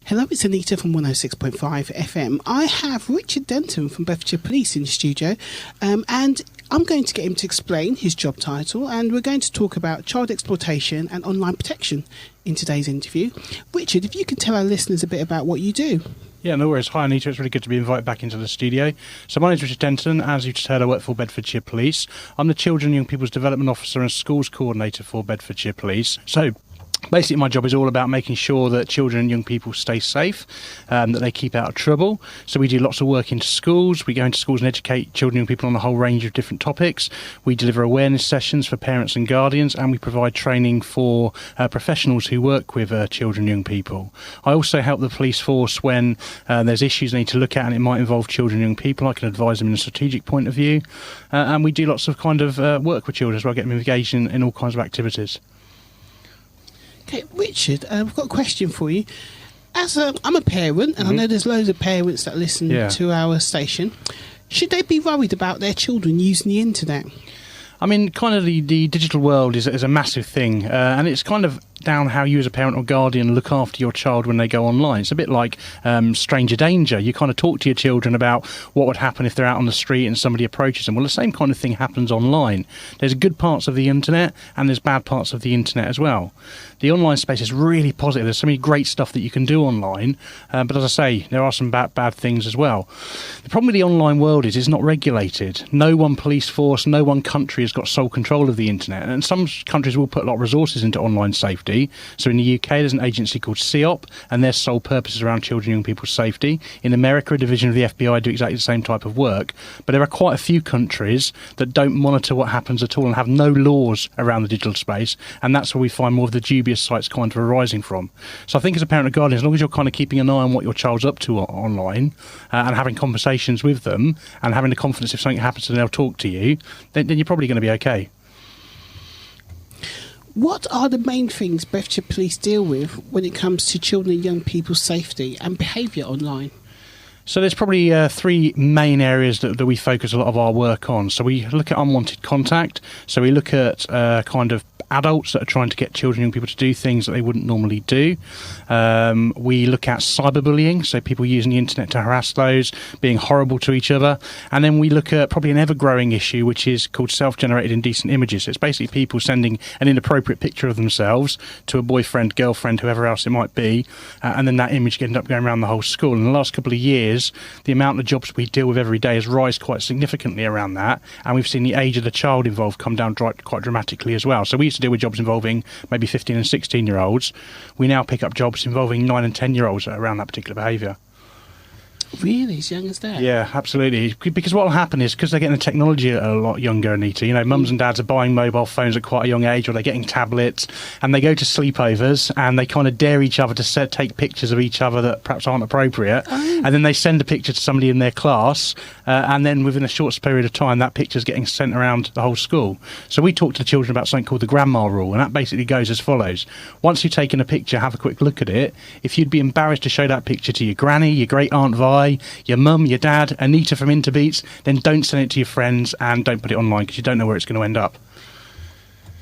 Hello, it's ANITA from 106.5 FM. I have Richard Denton from Bedfordshire Police in the studio, and I'm going to get him to explain his job title, and we're going to talk about child exploitation and online protection in today's interview. Richard, if you could tell our listeners a bit about what you do. Yeah, no worries. Hi, Anita. It's really good to be invited back into the studio. So my name is Richard Denton. As you just heard, I work for Bedfordshire Police. I'm the Children and Young People's Development Officer and Schools Coordinator for Bedfordshire Police. So basically, my job is all about making sure that children and young people stay safe, that they keep out of trouble. So we do lots of work into schools. We go into schools and educate children and young people on a whole range of different topics. We deliver awareness sessions for parents and guardians, and we provide training for professionals who work with children and young people. I also help the police force when there's issues they need to look at and it might involve children and young people. I can advise them in a strategic point of view. And we do lots of kind of work with children as well, get them engaged in all kinds of activities. Okay, Richard, I've got a question for you. I'm a parent, and I know there's loads of parents that listen to our station. Should they be worried about their children using the internet? I mean, kind of the digital world is a massive thing, and it's kind of down how you as a parent or guardian look after your child when they go online. It's a bit like stranger danger. You kind of talk to your children about what would happen if they're out on the street and somebody approaches them. Well, the same kind of thing happens online. There's good parts of the internet and there's bad parts of the internet as well. The online space is really positive. There's so many great stuff that you can do online, but as I say, there are some bad things as well. The problem with the online world is it's not regulated. No one police force, no one country has got sole control of the internet, and some countries will put a lot of resources into online safety. So in the UK, there's an agency called CEOP, and their sole purpose is around children and young people's safety. In America, a division of the FBI do exactly the same type of work, but there are quite a few countries that don't monitor what happens at all and have no laws around the digital space, and that's where we find more of the dubious sites kind of arising from. So I think as a parent or guardian, as long as you're kind of keeping an eye on what your child's up to online and having conversations with them and having the confidence if something happens and they'll talk to you, then you're probably going to be okay. What are the main things Bedfordshire Police deal with when it comes to children and young people's safety and behaviour online? So there's probably three main areas that we focus a lot of our work on. So we look at unwanted contact. So we look at kind of adults that are trying to get children and young people to do things that they wouldn't normally do. We look at cyberbullying, so people using the internet to harass those, being horrible to each other. And then we look at probably an ever-growing issue, which is called self-generated indecent images. So it's basically people sending an inappropriate picture of themselves to a boyfriend, girlfriend, whoever else it might be, and then that image ended up going around the whole school. In the last couple of years, the amount of jobs we deal with every day has risen quite significantly around that, and we've seen the age of the child involved come down quite dramatically as well. So we used to deal with jobs involving maybe 15 and 16-year-olds. We now pick up jobs involving 9 and 10-year-olds around that particular behaviour. Really? As young as that? Yeah, absolutely. Because what will happen is, because they're getting the technology a lot younger, Anita, you know, mums and dads are buying mobile phones at quite a young age, or they're getting tablets, and they go to sleepovers, and they kind of dare each other to take pictures of each other that perhaps aren't appropriate, and then they send a picture to somebody in their class, and then within a short period of time, that picture's getting sent around the whole school. So we talk to the children about something called the grandma rule, and that basically goes as follows. Once you've taken a picture, have a quick look at it. If you'd be embarrassed to show that picture to your granny, your great-aunt Vi, your mum, your dad, Anita from Interbeats, then don't send it to your friends and don't put it online because you don't know where it's going to end up.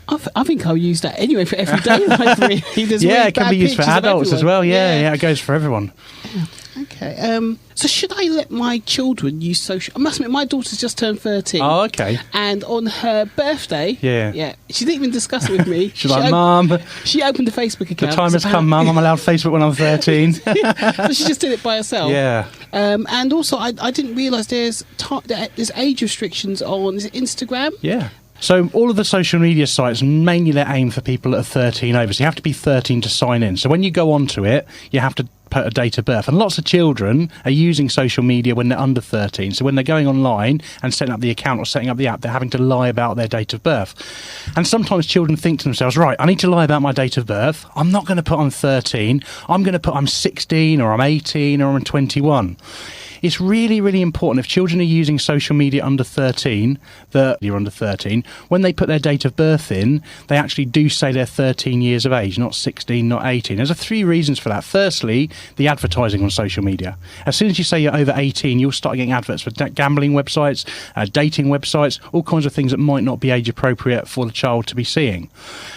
I think I'll use that anyway for everyday life. Really. Yeah, it can be used for adults as well. Yeah, it goes for everyone. Yeah. Okay. So should I let my children use social... I must admit, my daughter's just turned 13. Oh, okay. And on her birthday... Yeah. She didn't even discuss it with me. She's like, Mum... She opened a Facebook account. The time has come, Mum. I'm allowed Facebook when I'm 13. So she just did it by herself. Yeah. And also, I didn't realise there's age restrictions on... Is it Instagram? Yeah. So all of the social media sites, mainly they're aimed for people that are 13 over. So you have to be 13 to sign in. So when you go onto it, you have to put a date of birth. And lots of children are using social media when they're under 13. So when they're going online and setting up the account or setting up the app, they're having to lie about their date of birth. And sometimes children think to themselves, right, I need to lie about my date of birth. I'm not going to put I'm 13. I'm going to put I'm 16 or I'm 18 or I'm 21. It's really, really important if children are using social media under 13, you're under 13, when they put their date of birth in, they actually do say they're 13 years of age, not 16, not 18. There's 3 reasons for that. Firstly, the advertising on social media. As soon as you say you're over 18, you'll start getting adverts for gambling websites, dating websites, all kinds of things that might not be age appropriate for the child to be seeing.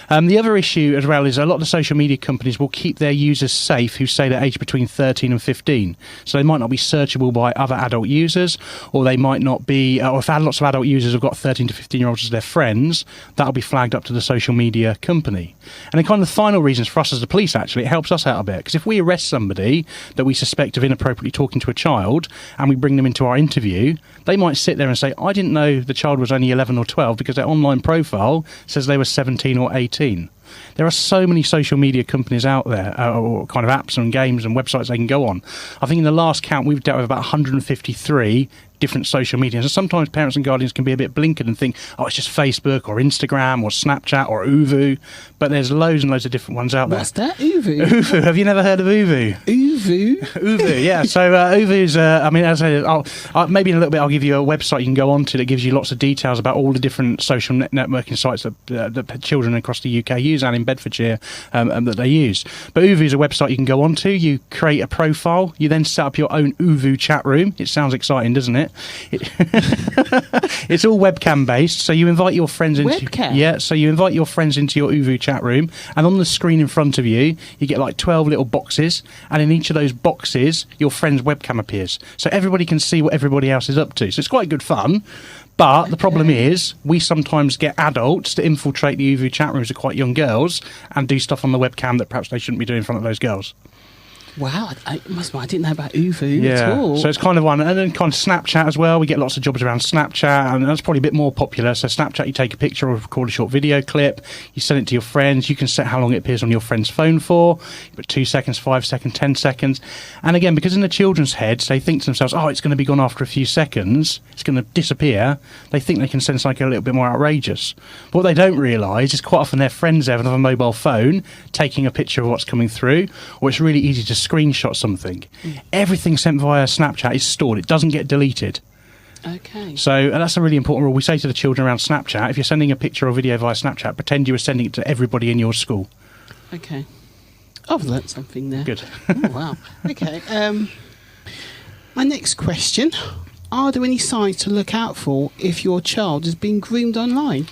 The other issue as well is a lot of the social media companies will keep their users safe who say they're aged between 13 and 15. So they might not be searchable by other adult users, or they might not be, or if lots of adult users have got 13 to 15-year-olds as their friends, that'll be flagged up to the social media company. And then kind of the final reasons for us as the police, actually, it helps us out a bit. Because if we arrest somebody that we suspect of inappropriately talking to a child and we bring them into our interview, they might sit there and say, I didn't know the child was only 11 or 12 because their online profile says they were 17 or 18. There are so many social media companies out there, or kind of apps and games and websites they can go on. I think in the last count we've dealt with about 153 different social media. So sometimes parents and guardians can be a bit blinkered and think, oh, it's just Facebook or Instagram or Snapchat or Uvu. But there's loads and loads of different ones out there. What's that? Uvu? Uvu. Have you never heard of Uvu? Uvu? Uvu, yeah. So Uvu's, I mean, as I said, maybe in a little bit I'll give you a website you can go on to that gives you lots of details about all the different social networking sites that children across the UK use and in Bedfordshire that they use. But Uvu is a website you can go on to. You create a profile. You then set up your own Uvu chat room. It sounds exciting, doesn't it? It's all webcam based, so you invite your friends into so you invite your friends into your Uvu chat room, and on the screen in front of you get like 12 little boxes, and in each of those boxes your friend's webcam appears, so everybody can see what everybody else is up to. So it's quite good fun. But the problem is, we sometimes get adults to infiltrate the Uvu chat rooms of quite young girls and do stuff on the webcam that perhaps they shouldn't be doing in front of those girls. Wow, I didn't know about Uvu at all. So it's kind of one, and then kind of Snapchat as well. We get lots of jobs around Snapchat, and that's probably a bit more popular. So Snapchat, you take a picture or record a short video clip, you send it to your friends, you can set how long it appears on your friend's phone for. You put 2 seconds, 5 seconds, 10 seconds. And again, because in the children's heads, they think to themselves, oh, it's going to be gone after a few seconds, it's going to disappear. They think they can send something a little bit more outrageous. But what they don't realise is quite often their friends have a mobile phone taking a picture of what's coming through, or it's really easy to screenshot something. Everything sent via Snapchat is stored. It doesn't get deleted. Okay. So and that's a really important rule. We say to the children around Snapchat, if you're sending a picture or video via Snapchat, pretend you were sending it to everybody in your school. Okay. I've learnt something there. Good. Oh, wow. Okay. My next question. Are there any signs to look out for if your child is being groomed online?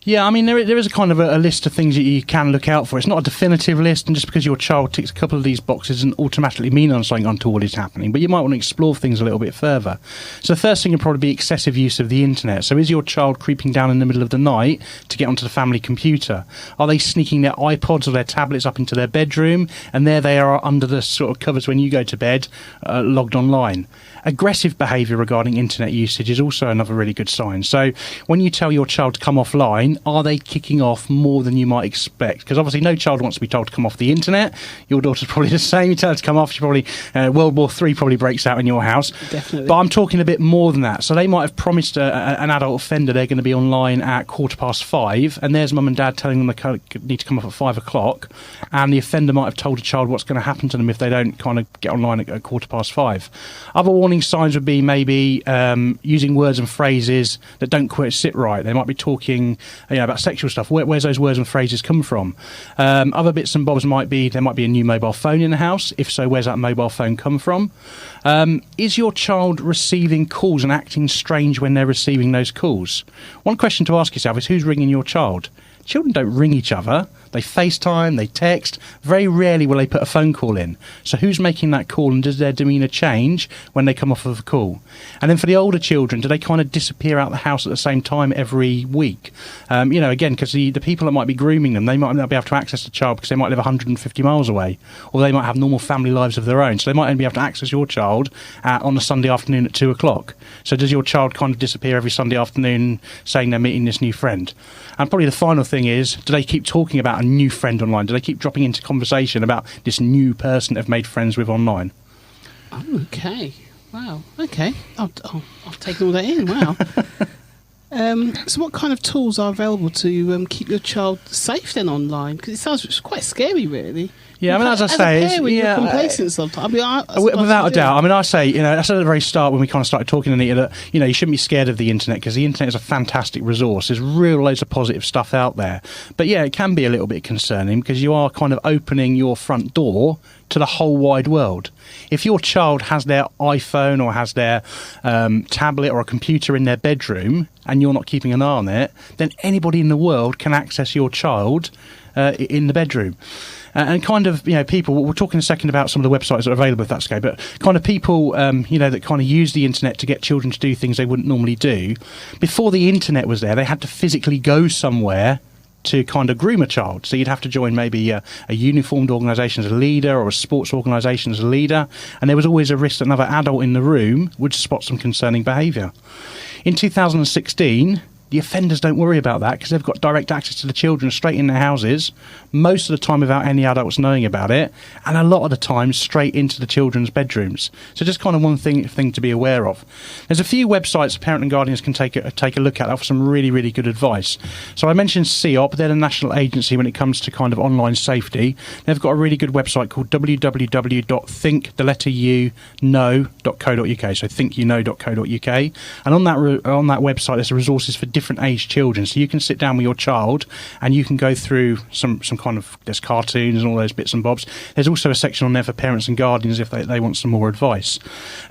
Yeah, I mean, there is a kind of a list of things that you can look out for. It's not a definitive list, and just because your child ticks a couple of these boxes doesn't automatically mean something untoward is happening, but you might want to explore things a little bit further. So the first thing would probably be excessive use of the internet. So is your child creeping down in the middle of the night to get onto the family computer? Are they sneaking their iPods or their tablets up into their bedroom, and there they are under the sort of covers when you go to bed, logged online? Aggressive behaviour regarding internet usage is also another really good sign. So when you tell your child to come offline, are they kicking off more than you might expect? Because obviously no child wants to be told to come off the internet. Your daughter's probably the same. You tell her to come off, she probably World War III probably breaks out in your house. Definitely. But I'm talking a bit more than that. So they might have promised an adult offender they're going to be online at 5:15, and there's mum and dad telling them they need to come off at 5 o'clock, and the offender might have told a child what's going to happen to them if they don't kind of get online at 5:15. Other warning signs would be maybe using words and phrases that don't quite sit right. They might be talking about sexual stuff. Where's those words and phrases come from? Other bits and bobs might be there might be a new mobile phone in the house. If so, where's that mobile phone come from? Is your child receiving calls and acting strange when they're receiving those calls? One question to ask yourself is, who's ringing your child? Children don't ring each other. They FaceTime, they text. Very rarely will they put a phone call in. So who's making that call, and does their demeanour change when they come off of a call? And then for the older children, do they kind of disappear out the house at the same time every week? Again, because the people that might be grooming them, they might not be able to access the child because they might live 150 miles away, or they might have normal family lives of their own. So they might only be able to access your child on a Sunday afternoon at 2 o'clock. So does your child kind of disappear every Sunday afternoon saying they're meeting this new friend? And probably the final thing is, do they keep talking about a new friend online? Do they keep dropping into conversation about this new person they've made friends with online? Okay. Wow. Okay. I've taken all that in. Wow. So what kind of tools are available to keep your child safe then online? Because it sounds quite scary, really. Yeah, I mean, as I say, you're complacent sometimes. Without a doubt. I mean, I say, that's at the very start when we kind of started talking to Anita that, you shouldn't be scared of the internet because the internet is a fantastic resource. There's real loads of positive stuff out there. But yeah, it can be a little bit concerning because you are kind of opening your front door to the whole wide world. If your child has their iPhone or has their tablet or a computer in their bedroom and you're not keeping an eye on it, then anybody in the world can access your child in the bedroom. And kind of, people, we're talking a second about some of the websites that are available, if that's okay, but kind of people, that kind of use the internet to get children to do things they wouldn't normally do. Before the internet was there, they had to physically go somewhere to kind of groom a child. So you'd have to join maybe a uniformed organisation as a leader or a sports organisation as a leader, and there was always a risk that another adult in the room would spot some concerning behaviour. In 2016, the offenders don't worry about that because they've got direct access to the children straight in their houses, most of the time without any adults knowing about it, and a lot of the time straight into the children's bedrooms. So just kind of one thing to be aware of. There's a few websites parent and guardians can take a look at that offer some really, really good advice. So I mentioned CEOP, they're the national agency when it comes to kind of online safety. They've got a really good website called www.think.the-letter-u-know.co.uk, so thinkyouKnow.co.uk, and on that website there's resources for different age children, so you can sit down with your child and you can go through some kind of, there's cartoons and all those bits and bobs. There's also a section on there for parents and guardians if they want some more advice.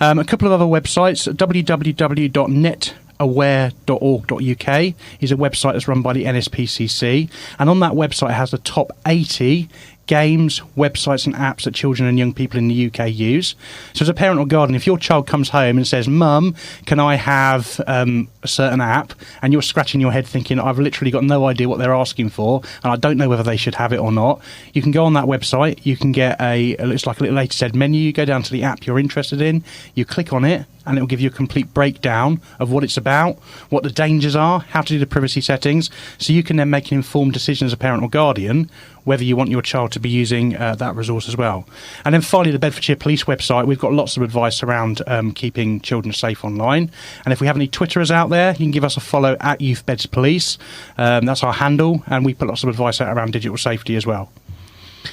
A couple of other websites, www.netaware.org.uk is a website that's run by the NSPCC, and on that website it has the top 80 games, websites and apps that children and young people in the UK use. So as a parent or guardian, if your child comes home and says, "Mum, can I have a certain app?" and you're scratching your head thinking, "I've literally got no idea what they're asking for and I don't know whether they should have it or not," you can go on that website, you can get it's like a little A to Z menu, you go down to the app you're interested in, you click on it, and it will give you a complete breakdown of what it's about, what the dangers are, how to do the privacy settings, so you can then make an informed decision as a parent or guardian whether you want your child to be using that resource as well. And then finally, the Bedfordshire Police website, we've got lots of advice around keeping children safe online. And if we have any Twitterers out there, you can give us a follow at Youth Beds Police. That's our handle, and we put lots of advice out around digital safety as well.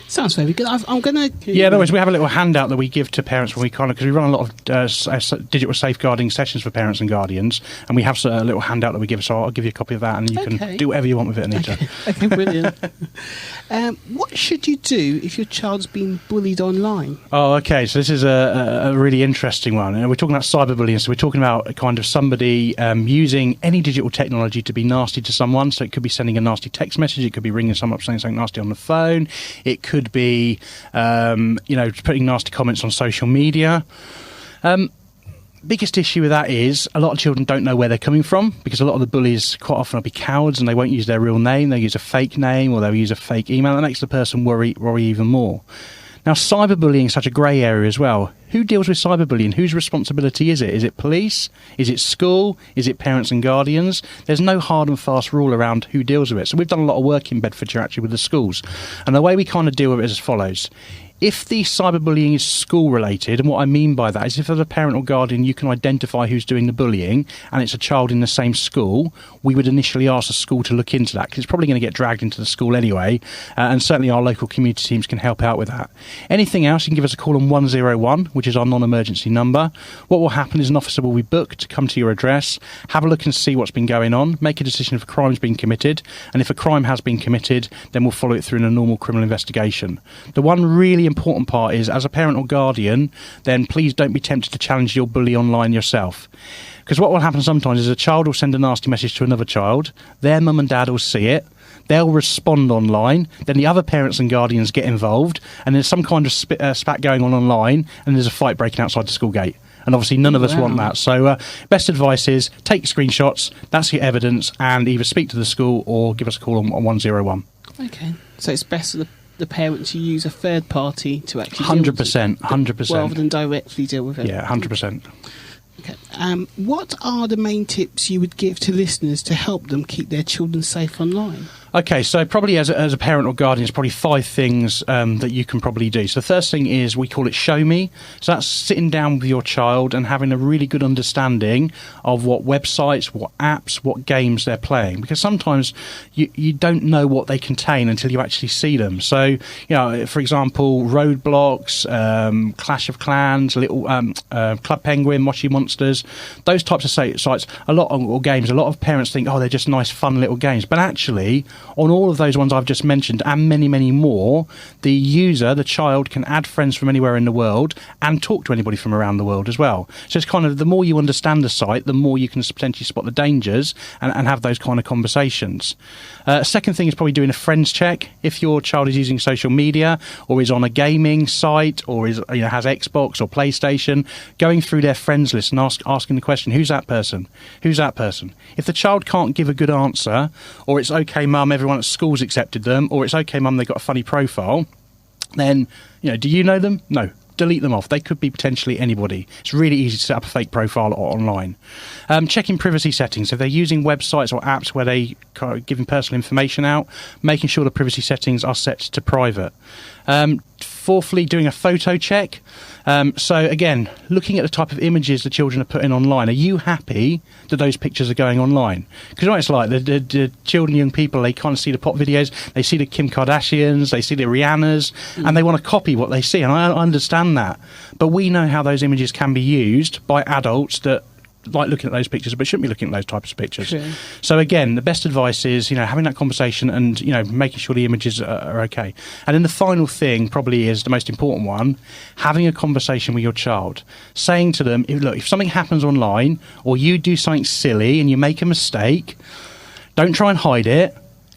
Sounds very good. I'm going to... Yeah, otherwise we have a little handout that we give to parents when we kind of... Because we run a lot of digital safeguarding sessions for parents and guardians, and we have a little handout that we give, so I'll give you a copy of that, and you can do whatever you want with it, Anita. Okay, brilliant. What should you do if your child's been bullied online? Oh, okay, so this is a really interesting one. We're talking about cyberbullying, so we're talking about kind of somebody using any digital technology to be nasty to someone. So it could be sending a nasty text message, it could be ringing someone up saying something nasty on the phone, it could be, putting nasty comments on social media. Biggest issue with that is a lot of children don't know where they're coming from, because a lot of the bullies quite often will be cowards and they won't use their real name. They'll use a fake name or they'll use a fake email. That makes the person worry even more. Now, cyberbullying is such a grey area as well. Who deals with cyberbullying? Whose responsibility is it? Is it police? Is it school? Is it parents and guardians? There's no hard and fast rule around who deals with it. So we've done a lot of work in Bedfordshire actually with the schools. And the way we kind of deal with it is as follows. If the cyberbullying is school-related, and what I mean by that is if as a parent or guardian you can identify who's doing the bullying and it's a child in the same school, we would initially ask the school to look into that, because it's probably going to get dragged into the school anyway, and certainly our local community teams can help out with that. Anything else, you can give us a call on 101, which is our non-emergency number. What will happen is an officer will be booked to come to your address, have a look and see what's been going on, make a decision if a crime's been committed, and if a crime has been committed, then we'll follow it through in a normal criminal investigation. The one really important part is, as a parent or guardian, then please don't be tempted to challenge your bully online yourself. Because what will happen sometimes is a child will send a nasty message to another child, their mum and dad will see it, they'll respond online, then the other parents and guardians get involved, and there's some kind of spat going on online, and there's a fight breaking outside the school gate. And obviously none of us want that. So best advice is take screenshots, that's your evidence, and either speak to the school or give us a call on 101. Okay, so it's best for the parent to use a third party to actually 100%, 100%. rather than directly deal with it. Yeah, 100%. Okay. What are the main tips you would give to listeners to help them keep their children safe online? Okay, so probably as a parent or guardian, there's probably 5 things that you can probably do. So the first thing is, we call it show me. So that's sitting down with your child and having a really good understanding of what websites, what apps, what games they're playing. Because sometimes you don't know what they contain until you actually see them. So, you know, for example, Roadblocks, Clash of Clans, Club Penguin, Moshi Monsters, those types of sites, or games, a lot of parents think, oh, they're just nice, fun little games. But actually, on all of those ones I've just mentioned, and many, many more, the child, can add friends from anywhere in the world and talk to anybody from around the world as well. So it's kind of, the more you understand the site, the more you can potentially spot the dangers and have those kind of conversations. Second thing is probably doing a friends check. If your child is using social media or is on a gaming site or has Xbox or PlayStation, going through their friends list and asking the question, who's that person? Who's that person? If the child can't give a good answer, or it's okay, mum, everyone at school's accepted them, or it's okay, mum, they've got a funny profile, then, do you know them? No. Delete them off. They could be potentially anybody. It's really easy to set up a fake profile online. Checking privacy settings. If they're using websites or apps where they are giving personal information out, making sure the privacy settings are set to private. Fourthly, doing a photo check. So again, looking at the type of images the children are putting online. Are you happy that those pictures are going online? Because what it's like, the children, young people, they kind of see the pop videos, they see the Kim Kardashians, they see the Rihannas, and they want to copy what they see. And I understand that. But we know how those images can be used by adults that like looking at those pictures, but shouldn't be looking at those types of pictures. Sure. So again, the best advice is, having that conversation and, making sure the images are okay. And then the final thing probably is the most important one, having a conversation with your child, saying to them, if something happens online or you do something silly and you make a mistake, don't try and hide it.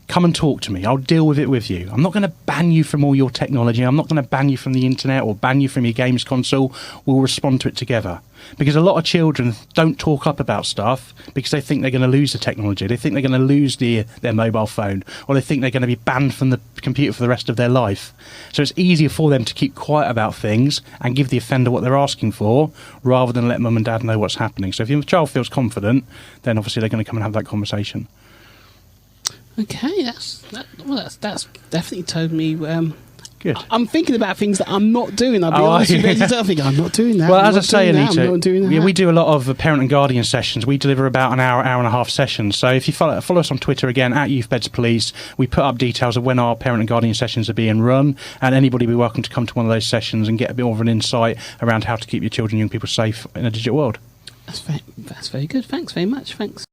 Come and talk to me. I'll deal with it with you. I'm not going to ban you from all your technology. I'm not going to ban you from the internet or ban you from your games console. We'll respond to it together. Because a lot of children don't talk up about stuff because they think they're going to lose the technology. They think they're going to lose their mobile phone, or they think they're going to be banned from the computer for the rest of their life. So it's easier for them to keep quiet about things and give the offender what they're asking for, rather than let mum and dad know what's happening. So if your child feels confident, then obviously they're going to come and have that conversation. Okay, that's definitely told me. Good. I'm thinking about things that I'm not doing. I'll be honest with you. I think I'm not doing that. Well, as I say, ANITA, I'm not doing that. We do a lot of parent and guardian sessions. We deliver about an hour and a half sessions. So if you follow us on Twitter again, at YouthBeds Police, we put up details of when our parent and guardian sessions are being run, and anybody will be welcome to come to one of those sessions and get a bit more of an insight around how to keep your children and young people safe in a digital world. That's very good. Thanks very much. Thanks.